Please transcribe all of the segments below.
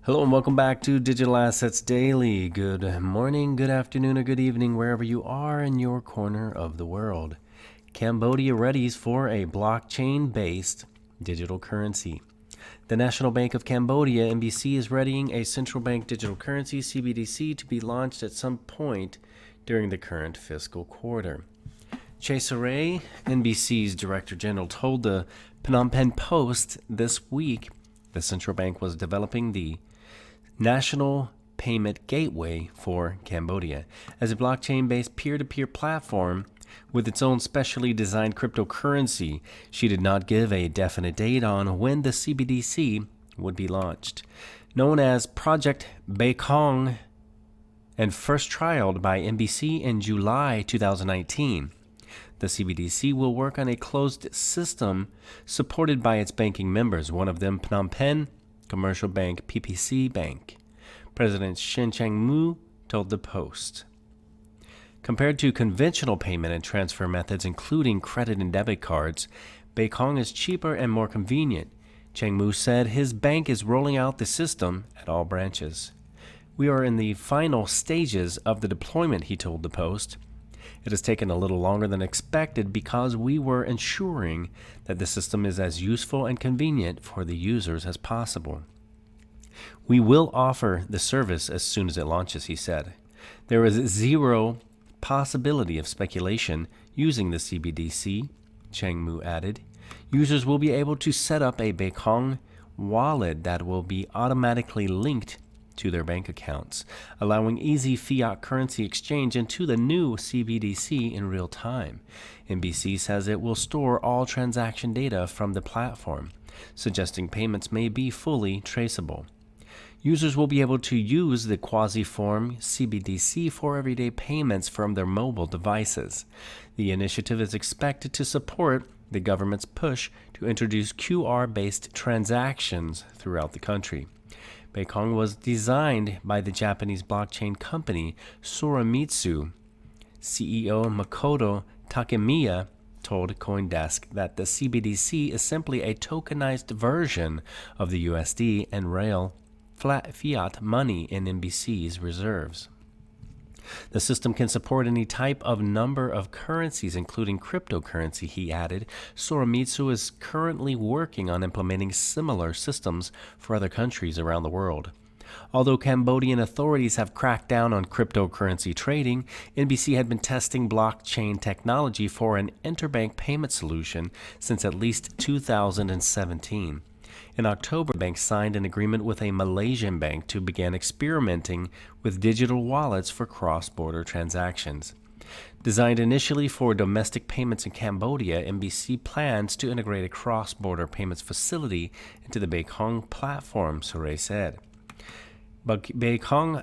Hello and welcome back to Digital Assets Daily. Good morning, good afternoon, or good evening, wherever you are in your corner of the world. Cambodia readies for a blockchain-based digital currency. The National Bank of Cambodia, NBC, is readying a central bank digital currency, CBDC, to be launched at some point during the current fiscal quarter. Cesare, NBC's Director General, told the Phnom Penh Post this week the central bank was developing the National Payment Gateway for Cambodia as a blockchain-based peer-to-peer platform with its own specially designed cryptocurrency. She did not give a definite date on when the CBDC would be launched. Known as Project Baikong and first trialed by NBC in July 2019, the CBDC will work on a closed system supported by its banking members, one of them Phnom Penh Commercial Bank PPC Bank. President Shin Chang-mu told the Post. Compared to conventional payment and transfer methods, including credit and debit cards, Baikong is cheaper and more convenient. Chang-mu said his bank is rolling out the system at all branches. We are in the final stages of the deployment, he told the Post. It has taken a little longer than expected because we were ensuring that the system is as useful and convenient for the users as possible. We will offer the service as soon as it launches, he said. There is zero possibility of speculation using the CBDC, Chang-mu added. Users will be able to set up a Baikong wallet that will be automatically linked to their bank accounts, allowing easy fiat currency exchange into the new CBDC in real time. NBC says it will store all transaction data from the platform, suggesting payments may be fully traceable. Users will be able to use the quasi-form CBDC for everyday payments from their mobile devices. The initiative is expected to support the government's push to introduce QR-based transactions throughout the country. Baikong was designed by the Japanese blockchain company Suramitsu. CEO Makoto Takemiya told CoinDesk that the CBDC is simply a tokenized version of the USD and real fiat money in NBC's reserves. The system can support any type of number of currencies, including cryptocurrency, he added. Suramitsu is currently working on implementing similar systems for other countries around the world. Although Cambodian authorities have cracked down on cryptocurrency trading, NBC had been testing blockchain technology for an interbank payment solution since at least 2017. In October, the bank signed an agreement with a Malaysian bank to begin experimenting with digital wallets for cross-border transactions. Designed initially for domestic payments in Cambodia, NBC plans to integrate a cross-border payments facility into the Baikong platform, Sure said. But Baikong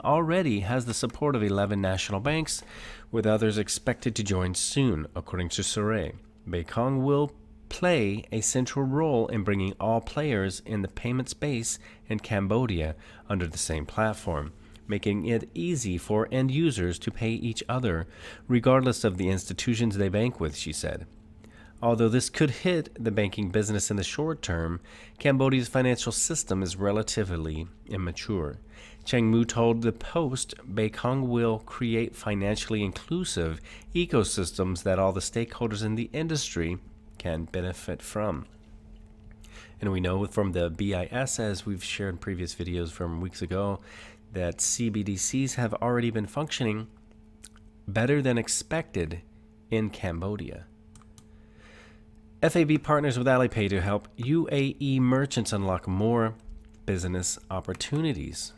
already has the support of 11 national banks, with others expected to join soon, according to Sure. Baikong will play a central role in bringing all players in the payment space in Cambodia under the same platform, making it easy for end users to pay each other regardless of the institutions they bank with, she said. Although this could hit the banking business in the short term, Cambodia's financial system is relatively immature. Chang-mu told the Post Baikong will create financially inclusive ecosystems that all the stakeholders in the industry can benefit from. And we know from the BIS, as we've shared in previous videos from weeks ago, that CBDCs have already been functioning better than expected in Cambodia. FAB partners with Alipay to help UAE merchants unlock more business opportunities.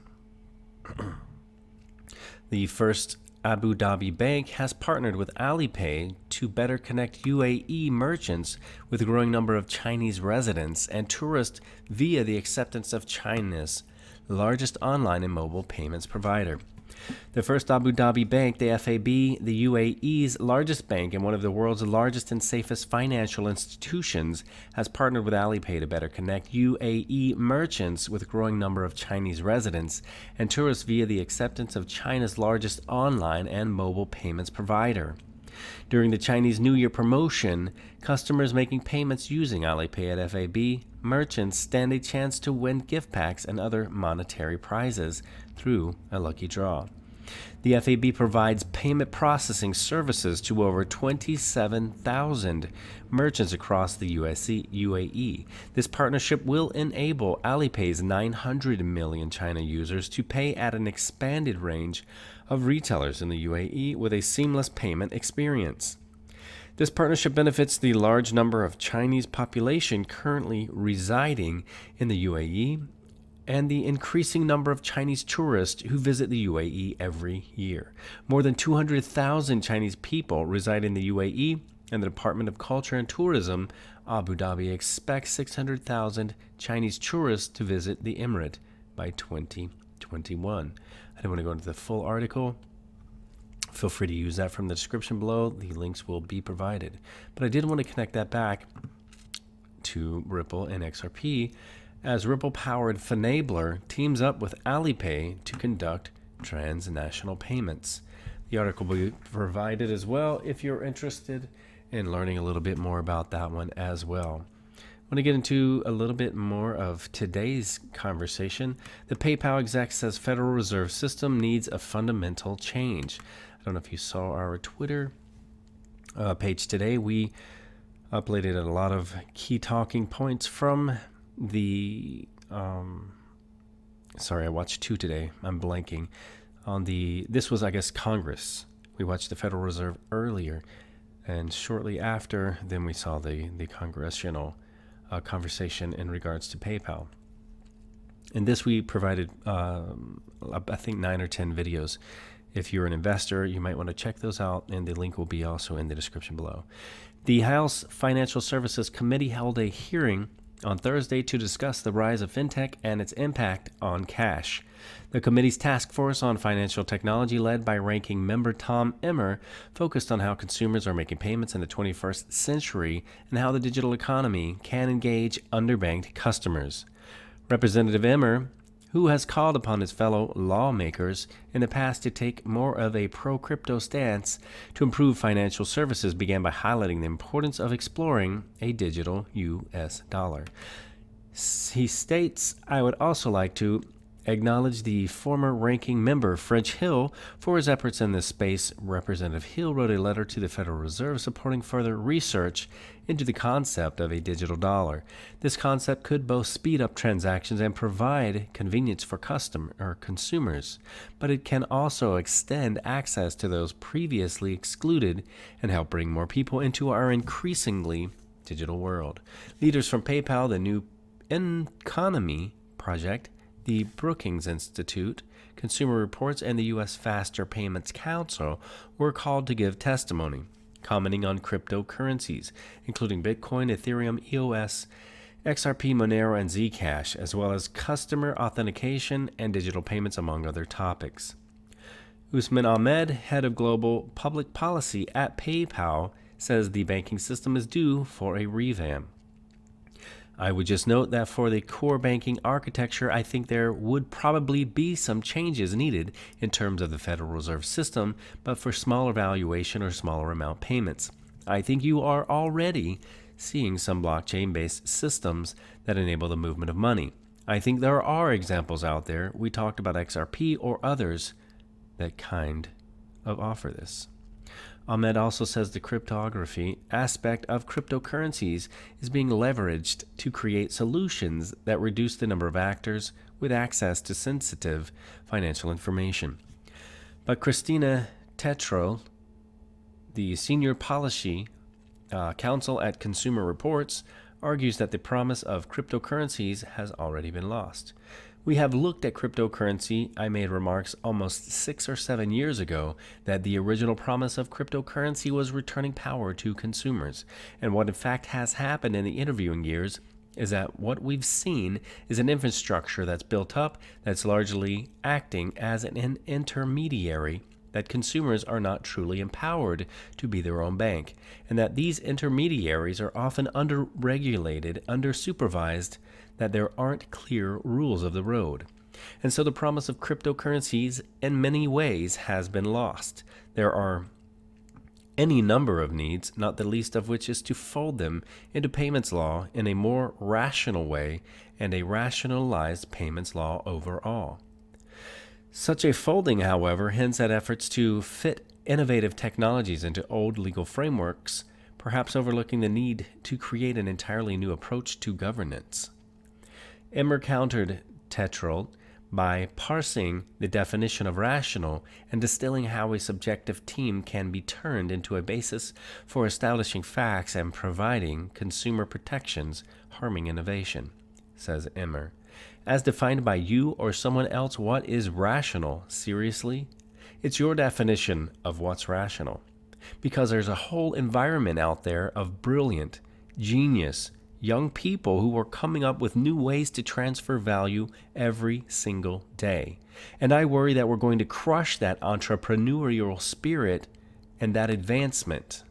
The First Abu Dhabi Bank has partnered with Alipay to better connect UAE merchants with a growing number of Chinese residents and tourists via the acceptance of China's largest online and mobile payments provider. The First Abu Dhabi Bank, the FAB, the UAE's largest bank and one of the world's largest and safest financial institutions, has partnered with Alipay to better connect UAE merchants with a growing number of Chinese residents and tourists via the acceptance of China's largest online and mobile payments provider. During the Chinese New Year promotion, customers making payments using Alipay at FAB merchants stand a chance to win gift packs and other monetary prizes through a lucky draw. The FAB provides payment processing services to over 27,000 merchants across the UAE. This partnership will enable Alipay's 900 million China users to pay at an expanded range of retailers in the UAE with a seamless payment experience. This partnership benefits the large number of Chinese population currently residing in the UAE and the increasing number of Chinese tourists who visit the UAE every year. More than 200,000 Chinese people reside in the UAE, and the Department of Culture and Tourism, Abu Dhabi, expects 600,000 Chinese tourists to visit the emirate by 2021. I don't want to go into the full article. Feel free to use that from the description below. The links will be provided. But I did want to connect that back to Ripple and XRP, as Ripple-powered Finabler teams up with Alipay to conduct transnational payments. The article will be provided as well if you're interested in learning a little bit more about that one as well. I want to get into a little bit more of today's conversation. The PayPal exec says Federal Reserve System needs a fundamental change. I don't know if you saw our Twitter page today. We uploaded a lot of key talking points from the sorry, I watched two today. I'm blanking on this was, I guess, Congress. We watched the Federal Reserve earlier, and shortly after, then we saw the congressional conversation in regards to PayPal. And this we provided, I think, 9 or 10 videos. If you're an investor, you might want to check those out, and the link will be also in the description below. The House Financial Services Committee held a hearing on Thursday to discuss the rise of fintech and its impact on cash. The committee's task force on financial technology, led by ranking member Tom Emmer, focused on how consumers are making payments in the 21st century and how the digital economy can engage underbanked customers. Representative Emmer, who has called upon his fellow lawmakers in the past to take more of a pro-crypto stance to improve financial services, began by highlighting the importance of exploring a digital U.S. dollar. He states, "I would also like to acknowledge the former ranking member, French Hill, for his efforts in this space." Representative Hill wrote a letter to the Federal Reserve supporting further research into the concept of a digital dollar. This concept could both speed up transactions and provide convenience for consumers, but it can also extend access to those previously excluded and help bring more people into our increasingly digital world. Leaders from PayPal, the New Economy Project, the Brookings Institute, Consumer Reports, and the U.S. Faster Payments Council were called to give testimony, commenting on cryptocurrencies, including Bitcoin, Ethereum, EOS, XRP, Monero, and Zcash, as well as customer authentication and digital payments, among other topics. Usman Ahmed, head of global public policy at PayPal, says the banking system is due for a revamp. "I would just note that for the core banking architecture, I think there would probably be some changes needed in terms of the Federal Reserve System, but for smaller valuation or smaller amount payments. I think you are already seeing some blockchain-based systems that enable the movement of money. I think there are examples out there, we talked about XRP or others, that kind of offer this." Ahmed also says the cryptography aspect of cryptocurrencies is being leveraged to create solutions that reduce the number of actors with access to sensitive financial information. But Christina Tetro, the senior policy counsel at Consumer Reports, argues that the promise of cryptocurrencies has already been lost. "We have looked at cryptocurrency. I made remarks almost 6 or 7 years ago that the original promise of cryptocurrency was returning power to consumers. And what in fact has happened in the interviewing years is that what we've seen is an infrastructure that's built up that's largely acting as an intermediary, that consumers are not truly empowered to be their own bank, and that these intermediaries are often under-regulated, under-supervised, that there aren't clear rules of the road. And so the promise of cryptocurrencies in many ways has been lost. There are any number of needs, not the least of which is to fold them into payments law in a more rational way and a rationalized payments law overall. Such a folding, however, hints at efforts to fit innovative technologies into old legal frameworks, perhaps overlooking the need to create an entirely new approach to governance. Emmer countered Tetrault by parsing the definition of rational and distilling how a subjective team can be turned into a basis for establishing facts and providing consumer protections harming innovation, says Emmer. As defined by you or someone else, what is rational? Seriously? It's your definition of what's rational. Because there's a whole environment out there of brilliant, genius, young people who are coming up with new ways to transfer value every single day. And I worry that we're going to crush that entrepreneurial spirit and that advancement.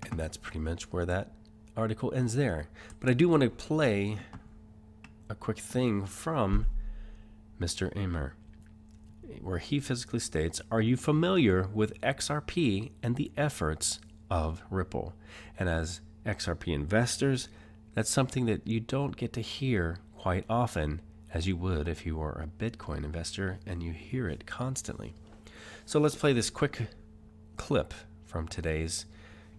And that's pretty much where that article ends there. But I do want to play a quick thing from Mr. Emmer, where he physically states, "Are you familiar with XRP and the efforts of Ripple?" And as XRP investors, that's something that you don't get to hear quite often as you would if you were a Bitcoin investor and you hear it constantly. So let's play this quick clip from today's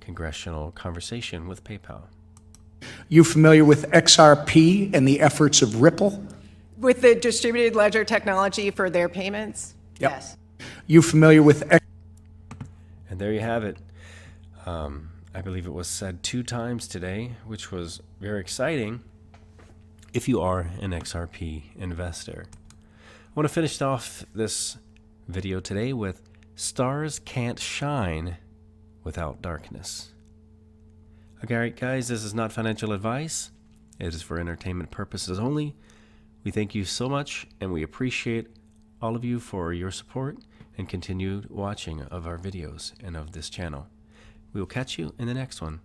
congressional conversation with PayPal. You familiar with XRP and the efforts of Ripple? With the distributed ledger technology for their payments? Yep. Yes. You familiar with And there you have it. I believe it was said 2 times today, which was very exciting if you are an XRP investor. I want to finish off this video today with "Stars can't shine without darkness." Okay, guys, this is not financial advice. It is for entertainment purposes only. We thank you so much, and we appreciate all of you for your support and continued watching of our videos and of this channel. We will catch you in the next one.